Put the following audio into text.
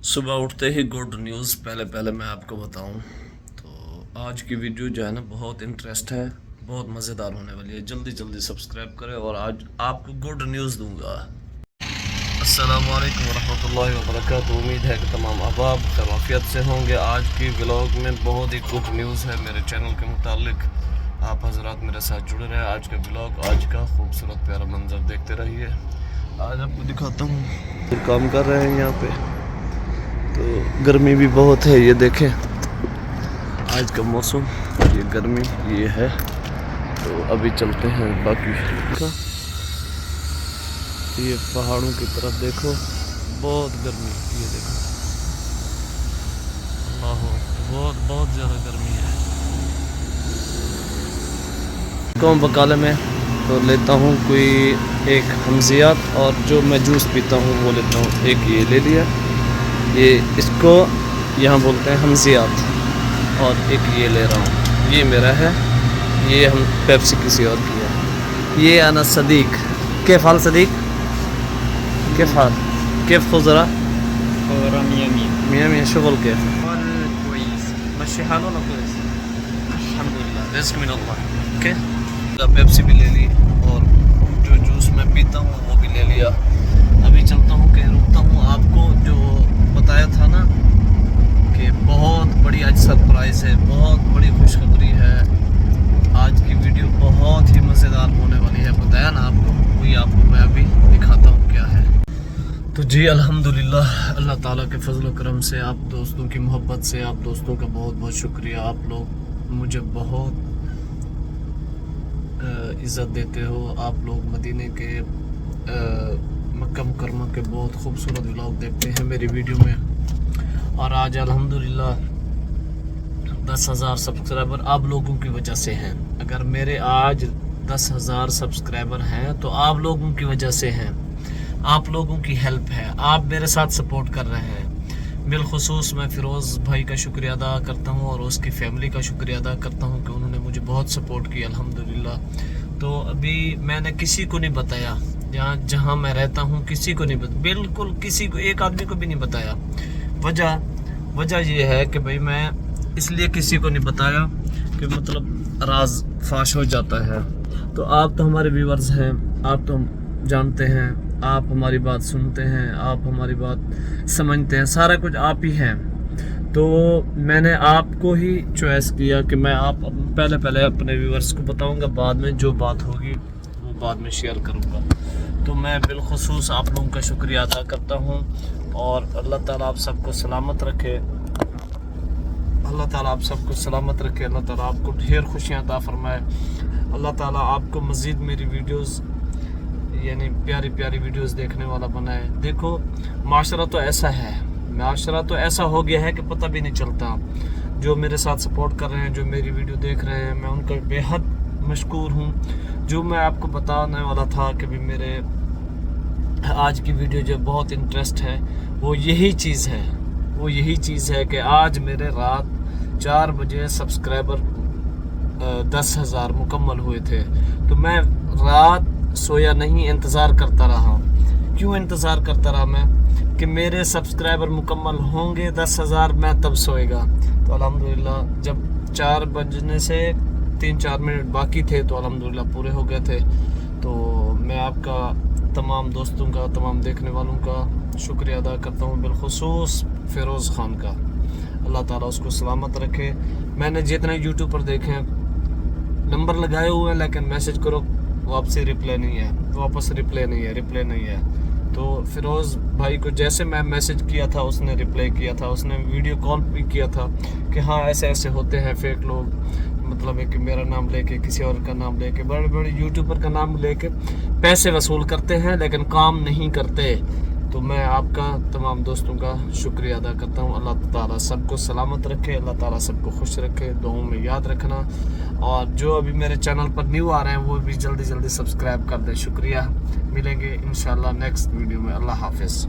صبح اٹھتے ہی good news پہلے میں آپ کو بتاؤں تو آج کی ویڈیو جو ہے نا بہت انٹرسٹ ہے، بہت مزیدار ہونے والی ہے۔ جلدی سبسکرائب کریں اور آج آپ کو گڈ نیوز دوں گا۔ السلام علیکم ورحمۃ اللہ وبرکاتہ۔ امید ہے کہ تمام احباب خیریت سے ہوں گے۔ آج کی ولاگ میں بہت ہی گڈ نیوز ہے میرے چینل کے متعلق، آپ حضرات میرے ساتھ جڑے رہے۔ آج کا ولاگ، آج کا خوبصورت پیارا منظر دیکھتے رہیے۔ آج آپ کو دکھاتا ہوں، کام کر رہے ہیں یہاں پہ، تو گرمی بھی بہت ہے۔ یہ دیکھیں آج کا موسم، یہ گرمی یہ ہے۔ تو ابھی چلتے ہیں باقی کا، یہ پہاڑوں کی طرف دیکھو، بہت گرمی، یہ دیکھو اللہ، بہت زیادہ گرمی ہے۔ قوم بکالے میں تو لیتا ہوں کوئی ایک حمزیات، اور جو میں جوس پیتا ہوں وہ لیتا ہوں ایک، یہ لے لیا، یہ اس کو یہاں بولتے ہیں حمزیات، اور ایک یہ لے رہا ہوں، یہ میرا ہے، یہ ہم پیپسی کسی اور کی ہے۔ یہ انا صدیق، کیف حال صدیق؟ کیف حال؟ کیف خضرا؟ خضرا مية شغل كيف؟ كويس. ماشي حال ولا كويس؟ الحمد لله، رزق من الله۔ اوكي، پیپسی بھی لے لی، اور جو جوس میں پیتا ہوں وہ بھی لے لیا۔ ابھی چلتا ہوں کہ رکتا ہوں، آپ کو جو بتایا تھا نا کہ بہت بڑی آج سرپرائز ہے، بہت بڑی خوشخبری ہے۔ آج کی ویڈیو بہت ہی مزیدار ہونے والی ہے، بتایا نا آپ کو، وہی آپ کو میں ابھی دکھاتا ہوں کیا ہے۔ تو جی الحمدللہ، اللہ تعالیٰ کے فضل و کرم سے، آپ دوستوں کی محبت سے، آپ دوستوں کا بہت شکریہ۔ آپ لوگ مجھے بہت عزت دیتے ہو، آپ لوگ مدینے کے مکہ مکرمہ کے بہت خوبصورت ولاگ دیکھتے ہیں میری ویڈیو میں، اور آج الحمدللہ 10,000 سبسکرائبر آپ لوگوں کی وجہ سے ہیں۔ اگر میرے آج 10,000 سبسکرائبر ہیں تو آپ لوگوں کی وجہ سے ہیں، آپ لوگوں کی ہیلپ ہے، آپ میرے ساتھ سپورٹ کر رہے ہیں۔ بالخصوص میں فیروز بھائی کا شکریہ ادا کرتا ہوں، اور اس کی فیملی کا شکریہ ادا کرتا ہوں کہ انہوں نے مجھے بہت سپورٹ کیا الحمدللہ۔ تو ابھی میں نے کسی کو نہیں بتایا، جہاں میں رہتا ہوں کسی کو نہیں بتایا، بالکل کسی کو، ایک آدمی کو بھی نہیں بتایا۔ وجہ یہ ہے کہ بھئی میں اس لیے کسی کو نہیں بتایا کہ مطلب راز فاش ہو جاتا ہے۔ تو آپ تو ہمارے ویورز ہیں، آپ تو جانتے ہیں، آپ ہماری بات سنتے ہیں، آپ ہماری بات سمجھتے ہیں، سارا کچھ آپ ہی ہیں۔ تو میں نے آپ کو ہی چوائس کیا کہ میں آپ پہلے اپنے ویورز کو بتاؤں گا، بعد میں جو بات ہوگی وہ بعد میں شیئر کروں گا۔ تو میں بالخصوص آپ لوگوں کا شکریہ ادا کرتا ہوں، اور اللہ تعالیٰ آپ سب کو سلامت رکھے، اللہ تعالیٰ آپ سب کو سلامت رکھے، اللہ تعالیٰ آپ کو ڈھیر خوشیاں عطا فرمائے، اللہ تعالیٰ آپ کو مزید میری ویڈیوز، یعنی پیاری ویڈیوز دیکھنے والا بنائے۔ دیکھو معاشرہ تو ایسا ہے، معاشرہ تو ایسا ہو گیا ہے کہ پتہ بھی نہیں چلتا۔ جو میرے ساتھ سپورٹ کر رہے ہیں، جو میری ویڈیو دیکھ رہے ہیں، میں ان کا بے حد مشکور ہوں۔ جو میں آپ کو بتانے والا تھا کہ بھی میرے آج کی ویڈیو جو بہت انٹرسٹ ہے، وہ یہی چیز ہے کہ آج میرے رات 4 بجے سبسکرائبر 10,000 مکمل ہوئے تھے۔ تو میں رات سویا نہیں، انتظار کرتا رہا۔ کیوں انتظار کرتا رہا میں؟ کہ میرے سبسکرائبر مکمل ہوں گے 10,000، میں تب سوئے گا۔ تو الحمدللہ جب 4 بجنے سے 3-4 منٹ باقی تھے تو الحمدللہ پورے ہو گئے تھے۔ تو میں آپ کا، تمام دوستوں کا، تمام دیکھنے والوں کا شکریہ ادا کرتا ہوں، بالخصوص فیروز خان کا، اللہ تعالیٰ اس کو سلامت رکھے۔ میں نے جتنے یوٹیوب پر دیکھے ہیں، نمبر لگائے ہوئے ہیں، لیکن میسج کرو واپسی ریپلے نہیں ہے۔ تو فیروز بھائی کو جیسے میں میسج کیا تھا اس نے ریپلائی کیا تھا، اس نے ویڈیو کال بھی کیا تھا کہ ہاں ایسے ہوتے ہیں فیک لوگ، مطلب ہے کہ میرا نام لے کے، کسی اور کا نام لے کے، بڑے یوٹیوبر کا نام لے کے پیسے وصول کرتے ہیں لیکن کام نہیں کرتے۔ تو میں آپ کا، تمام دوستوں کا شکریہ ادا کرتا ہوں۔ اللہ تعالیٰ سب کو سلامت رکھے، اللہ تعالیٰ سب کو خوش رکھے، دعاؤں میں یاد رکھنا۔ اور جو ابھی میرے چینل پر نیو آ رہے ہیں وہ بھی جلدی سبسکرائب کر دیں، شکریہ۔ ملیں گے انشاءاللہ نیکسٹ ویڈیو میں، اللہ حافظ۔